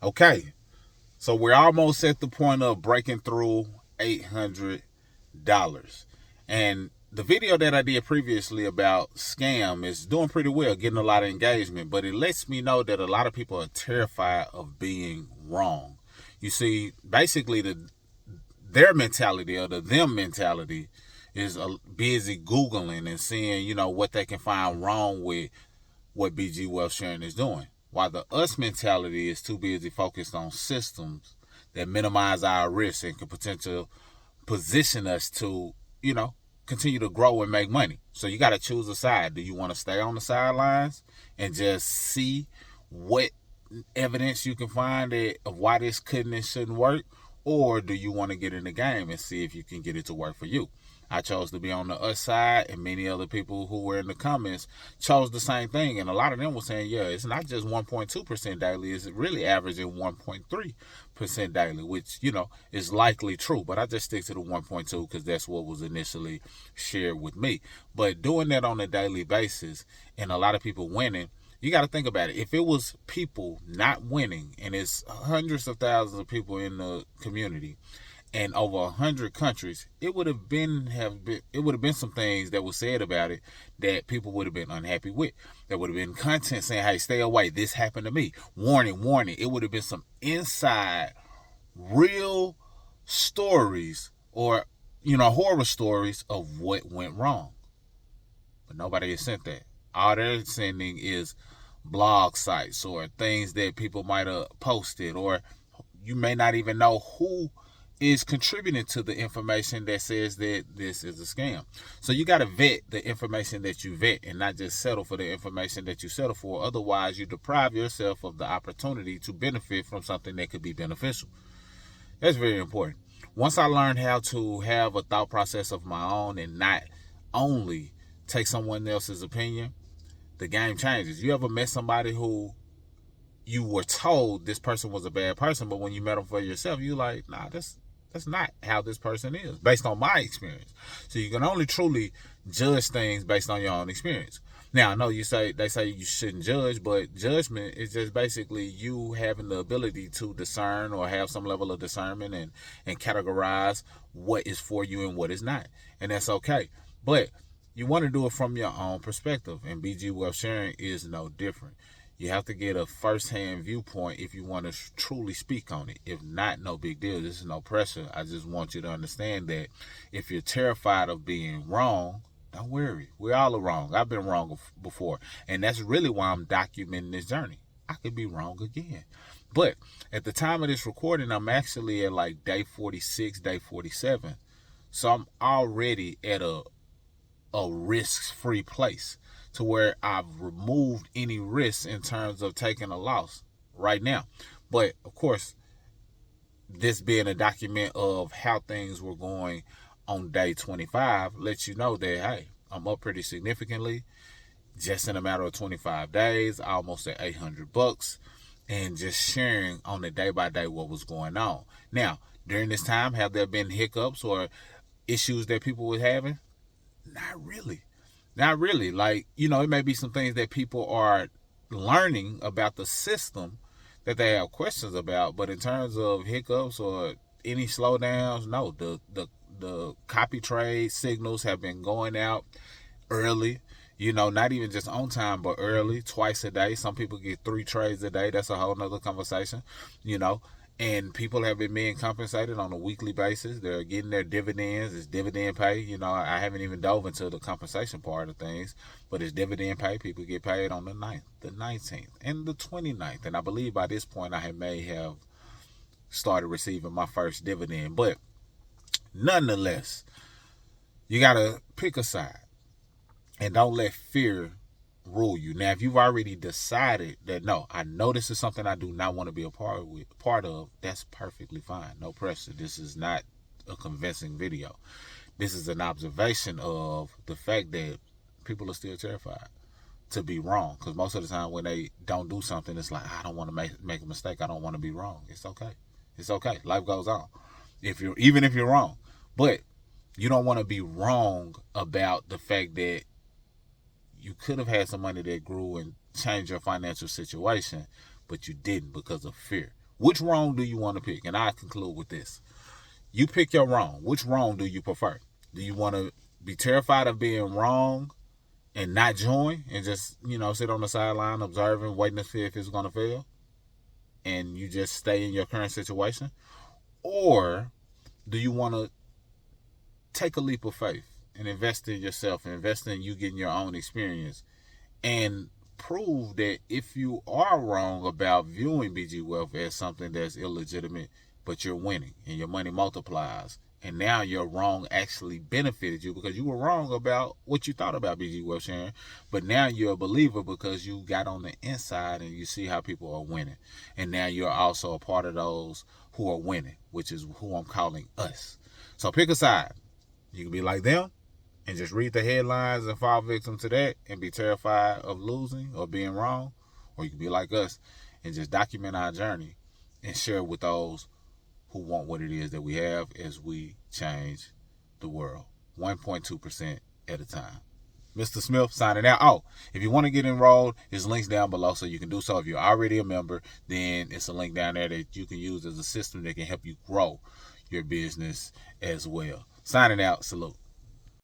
Okay, so we're almost at the point of breaking through $800. And the video that I did previously about scam is doing pretty well, getting a lot of engagement, but it lets me know that a lot of people are terrified of being wrong. You see, basically their mentality or the them mentality is busy Googling and seeing, what they can find wrong with what BG Wealth Sharing is doing. While the us mentality is too busy focused on systems that minimize our risk and can potentially position us to, continue to grow and make money. So you got to choose a side. Do you want to stay on the sidelines and just see what evidence you can find of why this couldn't and shouldn't work? Or do you want to get in the game and see if you can get it to work for you? I chose to be on the us side, and many other people who were in the comments chose the same thing. And a lot of them were saying, yeah, it's not just 1.2% daily, it's really averaging 1.3% daily, which, is likely true. But I just stick to the 1.2 because that's what was initially shared with me. But doing that on a daily basis and a lot of people winning, you got to think about it. If it was people not winning, and it's hundreds of thousands of people in the community, and over 100 countries, it would have been some things that were said about it that people would have been unhappy with. There would have been content saying, "Hey, stay away. This happened to me. Warning, warning." It would have been some inside, real stories or horror stories of what went wrong. But nobody has sent that. All they're sending is blog sites or things that people might have posted, or you may not even know who is contributing to the information that says that this is a scam. So you got to vet the information that you vet and not just settle for the information that you settle for. Otherwise, you deprive yourself of the opportunity to benefit from something that could be beneficial. That's very important. Once I learned how to have a thought process of my own and not only take someone else's opinion, the game changes. You ever met somebody who you were told this person was a bad person, but when you met them for yourself, you're like, nah, that's not how this person is, based on my experience. So you can only truly judge things based on your own experience. Now, I know they say you shouldn't judge, but judgment is just basically you having the ability to discern or have some level of discernment and categorize what is for you and what is not. And that's okay. But you want to do it from your own perspective, and BG Wealth Sharing is no different. You have to get a first-hand viewpoint if you want to truly speak on it. If not, no big deal. This is no pressure. I just want you to understand that if you're terrified of being wrong, don't worry. We all are wrong. I've been wrong before. And that's really why I'm documenting this journey. I could be wrong again. But at the time of this recording, I'm actually at like day 46, day 47. So I'm already at a risk-free place to where I've removed any risks in terms of taking a loss right now. But of course, this being a document of how things were going on day 25 lets you know that, hey, I'm up pretty significantly just in a matter of 25 days, almost at $800, and just sharing on the day by day what was going on. Now, during this time, have there been hiccups or issues that people were having? Not really. Not really. Like, it may be some things that people are learning about the system that they have questions about, but in terms of hiccups or any slowdowns, no. The copy trade signals have been going out early, not even just on time, but early, twice a day. Some people get 3 trades a day. That's a whole nother conversation, and people have been being compensated on a weekly basis. They're getting their dividends. It's dividend pay. I haven't even dove into the compensation part of things, but it's dividend pay. People get paid on the 9th, the 19th, and the 29th. And I believe by this point I may have started receiving my first dividend. But nonetheless, you got to pick a side and don't let fear rule you. Now, if you've already decided that, no, I know this is something I do not want to be a part of, that's perfectly fine. No pressure. This is not a convincing video. This is an observation of the fact that people are still terrified to be wrong. Because most of the time when they don't do something, it's like, I don't want to make a mistake. I don't want to be wrong. It's okay. It's okay. Life goes on. Even if you're wrong. But you don't want to be wrong about the fact that you could have had some money that grew and changed your financial situation, but you didn't because of fear. Which wrong do you want to pick? And I conclude with this. You pick your wrong. Which wrong do you prefer? Do you want to be terrified of being wrong and not join and just, sit on the sideline observing, waiting to see if it's going to fail? And you just stay in your current situation? Or do you want to take a leap of faith and invest in yourself, and invest in you getting your own experience, and prove that if you are wrong about viewing BG Wealth as something that's illegitimate, but you're winning and your money multiplies, and now your wrong actually benefited you because you were wrong about what you thought about BG Wealth sharing, but now you're a believer because you got on the inside and you see how people are winning, and now you're also a part of those who are winning, which is who I'm calling us. So pick a side. You can be like them and just read the headlines and fall victim to that and be terrified of losing or being wrong. Or you can be like us and just document our journey and share it with those who want what it is that we have as we change the world 1.2% at a time. Mr. Smith signing out. Oh, if you want to get enrolled, there's links down below so you can do so. If you're already a member, then it's a link down there that you can use as a system that can help you grow your business as well. Signing out. Salute.